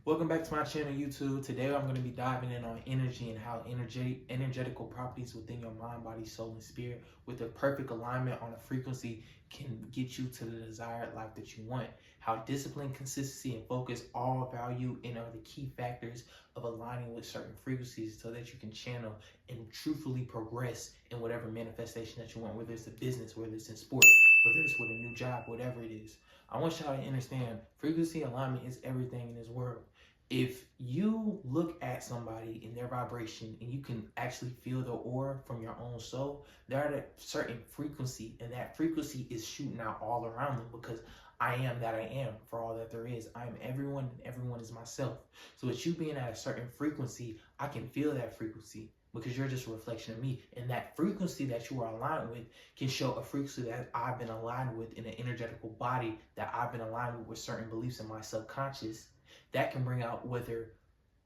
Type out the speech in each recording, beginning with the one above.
Welcome back to my channel, YouTube. Today I'm going to be diving in on energy and how energetical properties within your mind, body, soul, and spirit with a perfect alignment on a frequency can get you to the desired life that you want. How discipline, consistency, and focus all value and are the key factors of aligning with certain frequencies so that you can channel and truthfully progress in whatever manifestation that you want, whether it's a business, whether it's in sports, whether it's with a new job, whatever it is. I want y'all to understand frequency alignment is everything in this world. If you look at somebody in their vibration and you can actually feel the aura from your own soul, they're at a certain frequency, and that frequency is shooting out all around them because I am that I am for all that there is. I am everyone and everyone is myself. So with you being at a certain frequency, I can feel that frequency because you're just a reflection of me. And that frequency that you are aligned with can show a frequency that I've been aligned with in an energetical body that I've been aligned with certain beliefs in my subconscious. That can bring out whether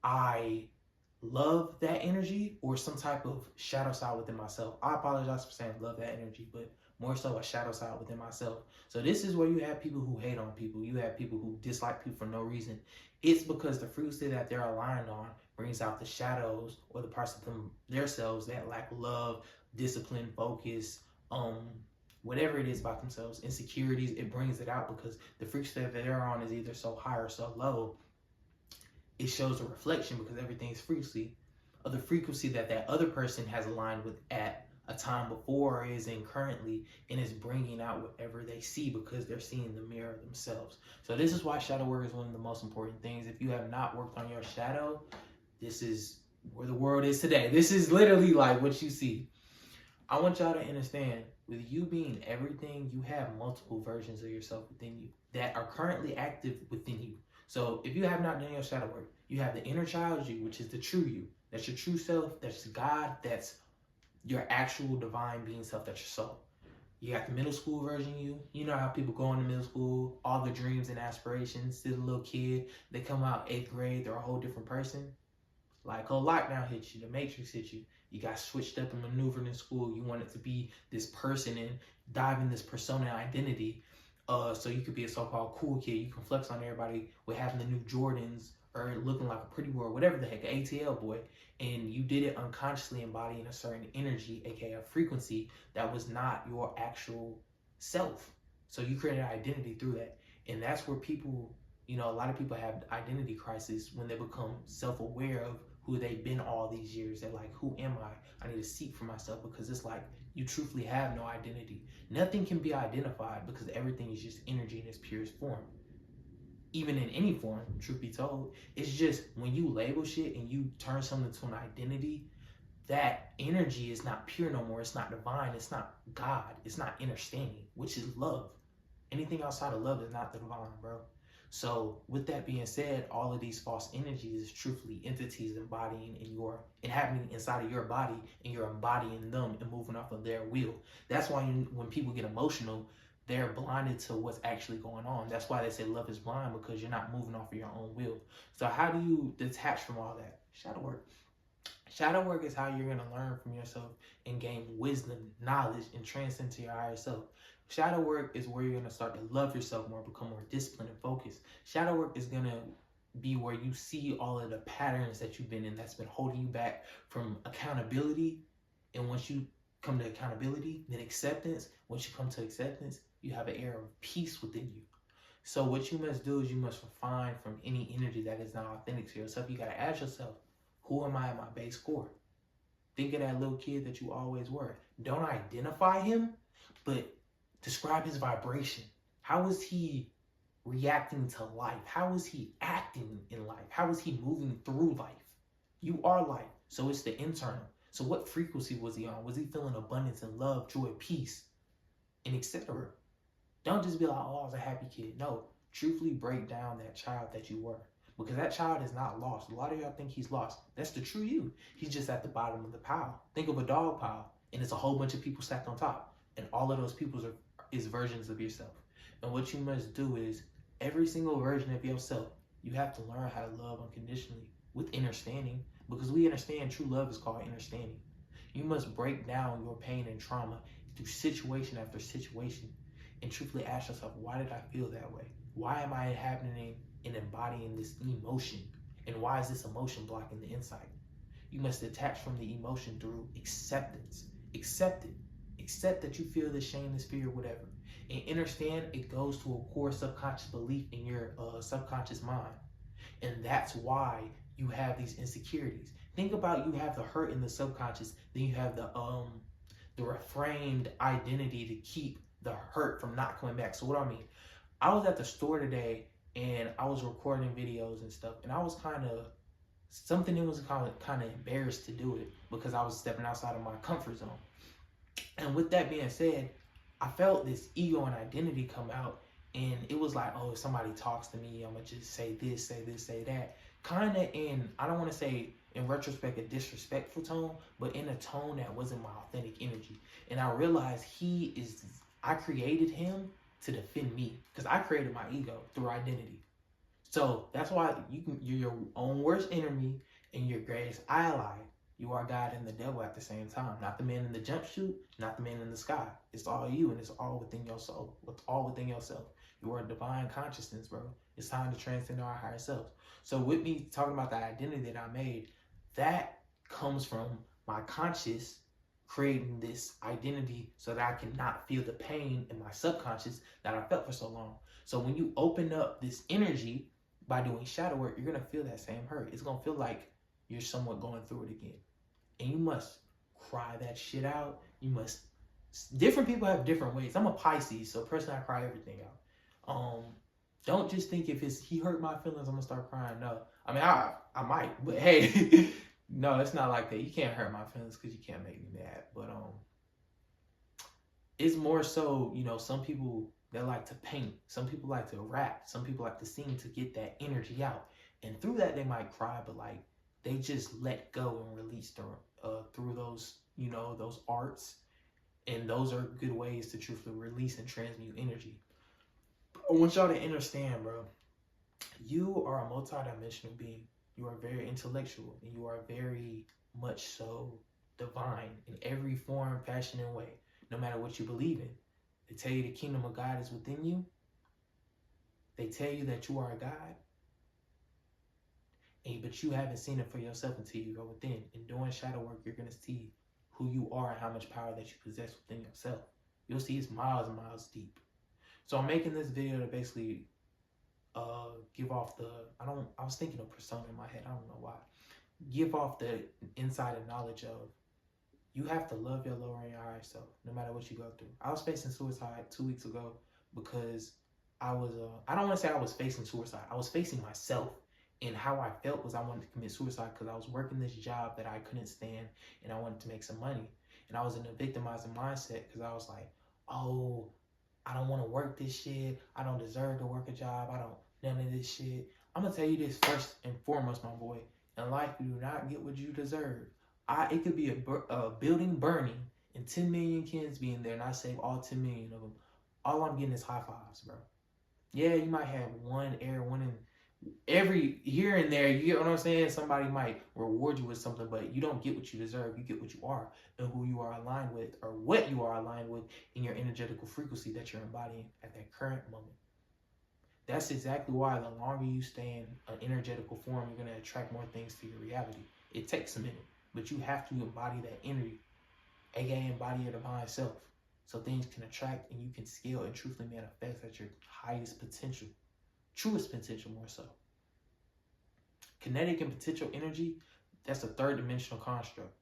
I love that energy or some type of shadow side within myself. I apologize for saying love that energy, but more so a shadow side within myself. So this is where you have people who hate on people. You have people who dislike people for no reason. It's because the frequency that they're aligned on brings out the shadows or the parts of themselves that lack love, discipline, focus, whatever it is about themselves, insecurities. It brings it out because the frequency that they're on is either so high or so low. It shows a reflection because everything's frequency of the frequency that that other person has aligned with at a time before or is in currently, and is bringing out whatever they see because they're seeing the mirror of themselves. So this is why shadow work is one of the most important things. If you have not worked on your shadow, this is where the world is today. This is literally like what you see. I want y'all to understand, with you being everything, you have multiple versions of yourself within you that are currently active within you. So if you have not done your shadow work, you have the inner child you, which is the true you. That's your true self. That's God. That's your actual divine being self. That's your soul. You got the middle school version you. You know how people go into middle school, all their dreams and aspirations, still a little kid. They come out 8th grade, they're a whole different person. Like, oh, lockdown hit you, the matrix hit you. You got switched up and maneuvered in school. You wanted to be this person and dive in this persona identity. So you could be a so-called cool kid. You can flex on everybody with having the new Jordans or looking like a pretty boy, whatever the heck, an ATL boy. And you did it unconsciously embodying a certain energy, aka a frequency that was not your actual self. So you created an identity through that. And that's where people, a lot of people have identity crisis when they become self-aware of who they've been all these years. They're like, who am I? I need to seek for myself, because it's like you truthfully have no identity. Nothing can be identified because everything is just energy in its purest form. Even in any form, truth be told, it's just when you label shit and you turn something to an identity, that energy is not pure no more. It's not divine. It's not God. It's not understanding, which is love. Anything outside of love is not the divine, bro. So with that being said, all of these false energies is truthfully entities embodying and happening inside of your body, and you're embodying them and moving off of their will. That's why when people get emotional, they're blinded to what's actually going on. That's why they say love is blind, because you're not moving off of your own will. So how do you detach from all that? Shadow work. Shadow work is how you're going to learn from yourself and gain wisdom, knowledge, and transcend to your higher self. Shadow work is where you're going to start to love yourself more, become more disciplined and focused. Shadow work is going to be where you see all of the patterns that you've been in that's been holding you back from accountability. And once you come to accountability, then acceptance. Once you come to acceptance, you have an air of peace within you. So what you must do is you must refine from any energy that is not authentic to yourself. You got to ask yourself, who am I at my base core? Think of that little kid that you always were. Don't identify him, but describe his vibration. How is he reacting to life? How is he acting in life? How is he moving through life? You are life, so it's the internal. So what frequency was he on? Was he feeling abundance and love, joy, peace, and etc.? Don't just be like, oh, I was a happy kid. No, truthfully break down that child that you were. Because that child is not lost. A lot of y'all think he's lost. That's the true you. He's just at the bottom of the pile. Think of a dog pile, and it's a whole bunch of people stacked on top. And all of those people is versions of yourself. And what you must do is, every single version of yourself, you have to learn how to love unconditionally with understanding. Because we understand true love is called understanding. You must break down your pain and trauma through situation after situation and truthfully ask yourself, why did I feel that way? Why am I and embodying this emotion. And why is this emotion blocking the insight? You must detach from the emotion through acceptance. Accept it. Accept that you feel the shame, this fear, whatever. And understand it goes to a core subconscious belief in your subconscious mind. And that's why you have these insecurities. Think about, you have the hurt in the subconscious, then you have the reframed identity to keep the hurt from not coming back. So what I mean, I was at the store today and I was recording videos and stuff, and I was kind of embarrassed to do it because I was stepping outside of my comfort zone. And with that being said, I felt this ego and identity come out, and it was like, oh, if somebody talks to me, I'm gonna just say this, say that. Kind of in, I don't want to say in retrospect, a disrespectful tone, but in a tone that wasn't my authentic energy. And I realized I created him to defend me, because I created my ego through identity. So that's why you're your own worst enemy and your greatest ally. You are God and the devil at the same time. Not the man in the jumpsuit, not the man in the sky. It's all you, and it's all within your soul. It's all within yourself. You are a divine consciousness, bro. It's time to transcend our higher selves. So with me talking about the identity that I made, that comes from my conscious creating this identity so that I cannot feel the pain in my subconscious that I felt for so long. So when you open up this energy by doing shadow work, you're going to feel that same hurt. It's going to feel like you're somewhat going through it again. And you must cry that shit out. You must, different people have different ways. I'm a Pisces, so personally I cry everything out. Don't just think if he hurt my feelings, I'm gonna start crying. No, I mean, I might, but hey, no, it's not like that. You can't hurt my feelings because you can't make me mad. But it's more so, some people that like to paint, some people like to rap, some people like to sing to get that energy out, and through that they might cry, but like they just let go and release through those, those arts, and those are good ways to truthfully release and transmute energy. I want y'all to understand, bro, you are a multidimensional being. You are very intellectual, and you are very much so divine in every form, fashion, and way, no matter what you believe in. They tell you the kingdom of God is within you. They tell you that you are a God, but you haven't seen it for yourself until you go within. In doing shadow work, you're going to see who you are and how much power that you possess within yourself. You'll see it's miles and miles deep. So I'm making this video to basically give off I was thinking of persona in my head, I don't know why. Give off the insider knowledge of, you have to love your lower and your higher self, no matter what you go through. I was facing suicide 2 weeks ago because I don't want to say I was facing suicide. I was facing myself, and how I felt was I wanted to commit suicide because I was working this job that I couldn't stand, and I wanted to make some money. And I was in a victimizing mindset because I was like, oh, I don't want to work this shit. I don't deserve to work a job. I don't, none of this shit. I'm going to tell you this first and foremost, my boy. In life, you do not get what you deserve. It could be a building burning and 10 million kids being there, and I save all 10 million of them. All I'm getting is high fives, bro. Yeah, you might have one in every here and there. You get what I'm saying? Somebody might reward you with something, but you don't get what you deserve. You get what you are and who you are aligned with, or what you are aligned with in your energetical frequency that you're embodying at that current moment. That's exactly why the longer you stay in an energetical form, you're going to attract more things to your reality. It takes a minute, but you have to embody that energy, aka embody your divine self, so things can attract and you can scale and truthfully manifest at your highest potential, truest potential more so. Kinetic and potential energy, that's a third dimensional construct.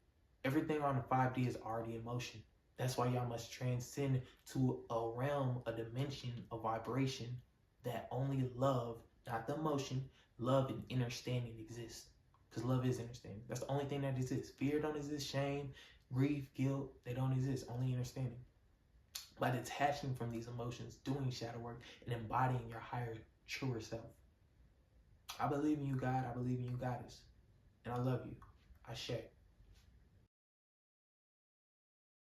Everything on the 5D is already in motion. That's why y'all must transcend to a realm, a dimension, a vibration that only love, not the emotion, love and understanding exists. Because love is understanding. That's the only thing that exists. Fear don't exist. Shame, grief, guilt, they don't exist. Only understanding. By detaching from these emotions, doing shadow work, and embodying your higher, truer self. I believe in you, God. I believe in you, Goddess. And I love you. Ashe.